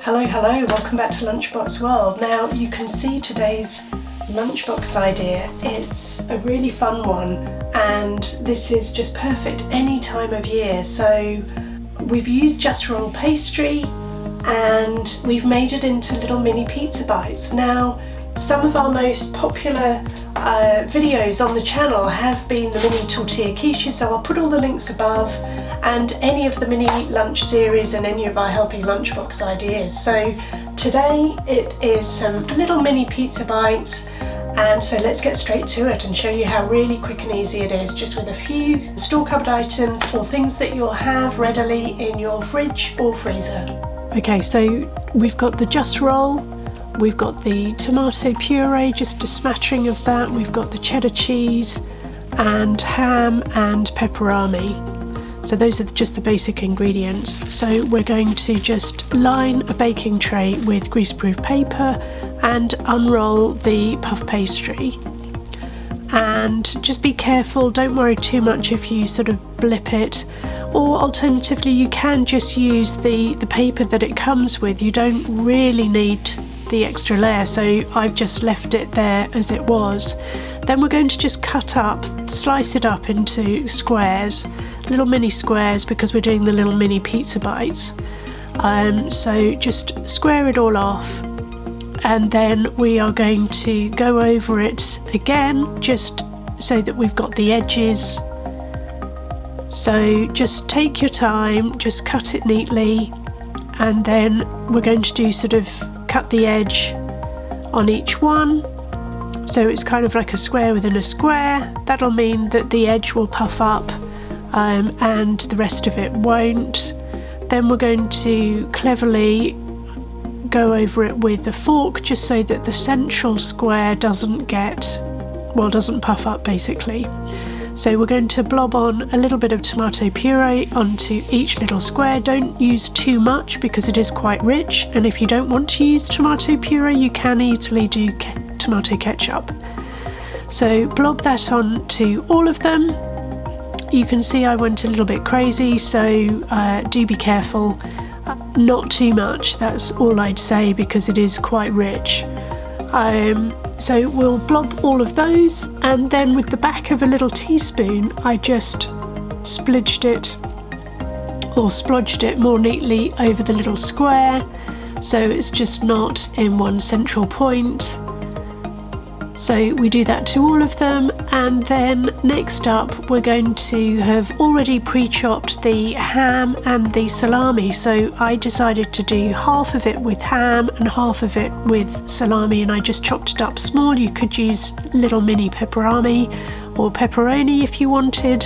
Hello, welcome back to Lunchbox World. Now you can see today's lunchbox idea. It's a really fun one and this is just perfect any time of year. So we've used Jus Rol pastry and we've made it into little mini pizza bites. Now some of our most popular videos on the channel have been the mini tortilla quiches, so I'll put all the links above, and any of the mini lunch series and any of our healthy lunchbox ideas. So today it is some little mini pizza bites, and so let's get straight to it and show you how really quick and easy it is, just with a few store cupboard items or things that you'll have readily in your fridge or freezer. Okay, so we've got the Jus Rol, we've got the tomato puree, just a smattering of that, we've got the cheddar cheese and ham and pepperami. So those are just the basic ingredients. So we're going to just line a baking tray with greaseproof paper and unroll the puff pastry. And just be careful, don't worry too much if you sort of blip it, or alternatively you can just use the paper that it comes with. You don't really need the extra layer, so I've just left it there as it was. Then we're going to just slice it up into squares, little mini squares, because we're doing the little mini pizza bites. So just square it all off, and then we are going to go over it again just so that we've got the edges. So just take your time, just cut it neatly, and then we're going to do cut the edge on each one. So it's kind of like a square within a square. That'll mean that the edge will puff up and the rest of it won't. Then we're going to cleverly go over it with a fork just so that the central square doesn't puff up basically. So we're going to blob on a little bit of tomato puree onto each little square. Don't use too much because it is quite rich, and if you don't want to use tomato puree you can easily do tomato ketchup. So blob that onto all of them. You can see I went a little bit crazy, so do be careful. Not too much, that's all I'd say, because it is quite rich. So we'll blob all of those, and then with the back of a little teaspoon I just splodged it more neatly over the little square, so it's just not in one central point. So we do that to all of them, and then next up we're going to have already pre-chopped the ham and the salami. So I decided to do half of it with ham and half of it with salami, and I just chopped it up small. You could use little mini pepperami or pepperoni if you wanted.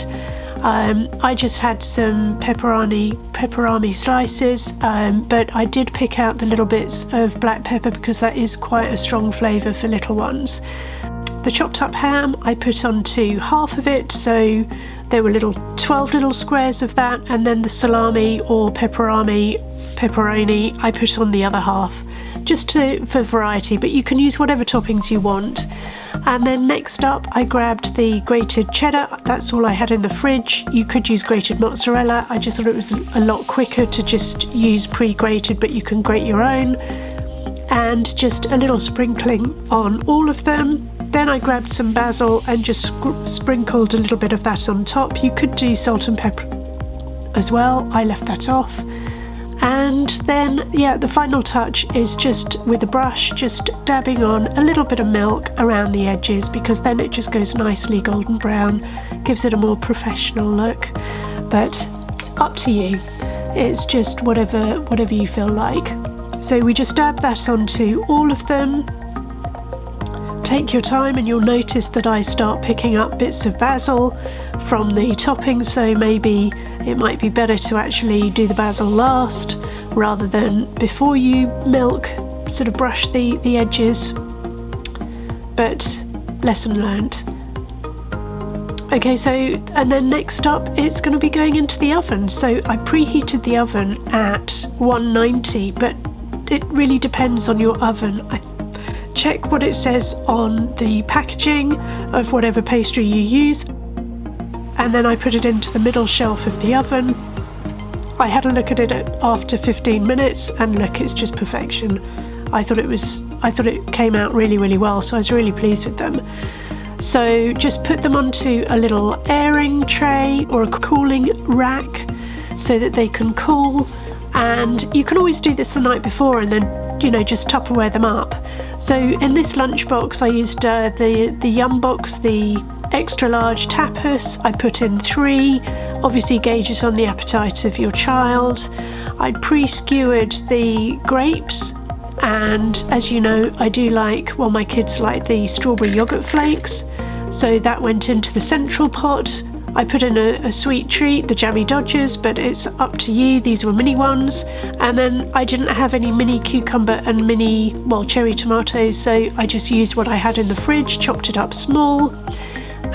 I just had some pepperami slices, but I did pick out the little bits of black pepper because that is quite a strong flavour for little ones. The chopped up ham I put onto half of it, so there were 12 little squares of that, and then the salami or pepperoni I put on the other half, just for variety, but you can use whatever toppings you want. And then next up I grabbed the grated cheddar. That's all I had in the fridge. You could use grated mozzarella. I just thought it was a lot quicker to just use pre-grated, but you can grate your own. And just a little sprinkling on all of them. Then I grabbed some basil and just sprinkled a little bit of that on top. You could do salt and pepper as well. I left that off. And then, the final touch is just with a brush, just dabbing on a little bit of milk around the edges, because then it just goes nicely golden brown, gives it a more professional look. But up to you, it's just whatever you feel like. So we just dab that onto all of them. Take your time, and you'll notice that I start picking up bits of basil from the topping, so maybe it might be better to actually do the basil last rather than before you brush the edges, but lesson learnt. Okay, so and then next up it's going to be going into the oven. So I preheated the oven at 190, but it really depends on your oven. Check what it says on the packaging of whatever pastry you use, and then I put it into the middle shelf of the oven. I had a look at it after 15 minutes and look, it's just perfection. I thought it came out really, really well, so I was really pleased with them. So just put them onto a little airing tray or a cooling rack so that they can cool, and you can always do this the night before and then, you know, just Tupperware them up. So in this lunchbox I used the Yum box, the extra large tapas. I put in 3, obviously gauge it on the appetite of your child. I pre-skewered the grapes, and as you know, I do like, well, my kids like the strawberry yogurt flakes, so that went into the central pot. I put in a sweet treat, the jammy Dodgers, but it's up to you, these were mini ones. And then I didn't have any mini cucumber and mini, well, cherry tomatoes, so I just used what I had in the fridge, chopped it up small.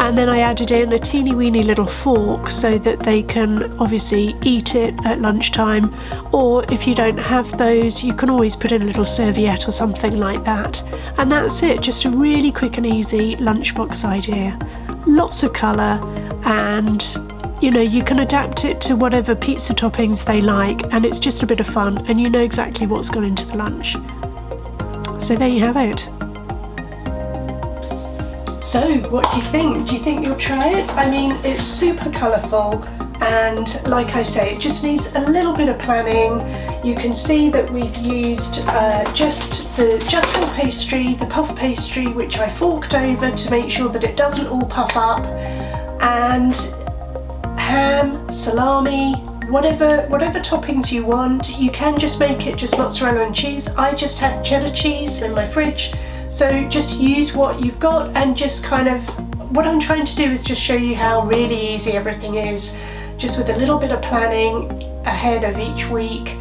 And then I added in a teeny weeny little fork so that they can obviously eat it at lunchtime, or if you don't have those, you can always put in a little serviette or something like that. And that's it, just a really quick and easy lunchbox idea. Lots of colour, and you know, you can adapt it to whatever pizza toppings they like, and it's just a bit of fun, and you know exactly what's gone into the lunch. So there you have it. So what do you think? Do you think you'll try it? I mean, it's super colourful, and like I say, it just needs a little bit of planning. You can see that we've used just the Jus Rol pastry, the puff pastry, which I forked over to make sure that it doesn't all puff up, and ham, salami, whatever toppings you want. You can just make it just mozzarella and cheese. I just had cheddar cheese in my fridge, so just use what you've got, and just kind of, what I'm trying to do is just show you how really easy everything is, just with a little bit of planning ahead of each week.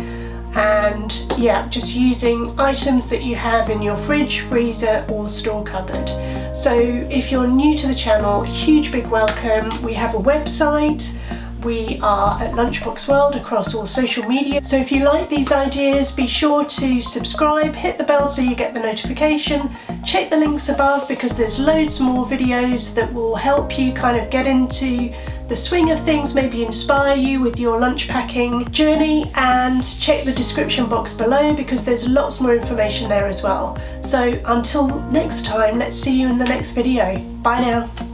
And yeah, just using items that you have in your fridge, freezer or store cupboard. So if you're new to the channel, huge big welcome. We have a website. We are at Lunchbox World across all social media. So if you like these ideas, be sure to subscribe, hit the bell so you get the notification. Check the links above because there's loads more videos that will help you kind of get into the swing of things, maybe inspire you with your lunch packing journey, and check the description box below because there's lots more information there as well. So until next time, let's see you in the next video. Bye now.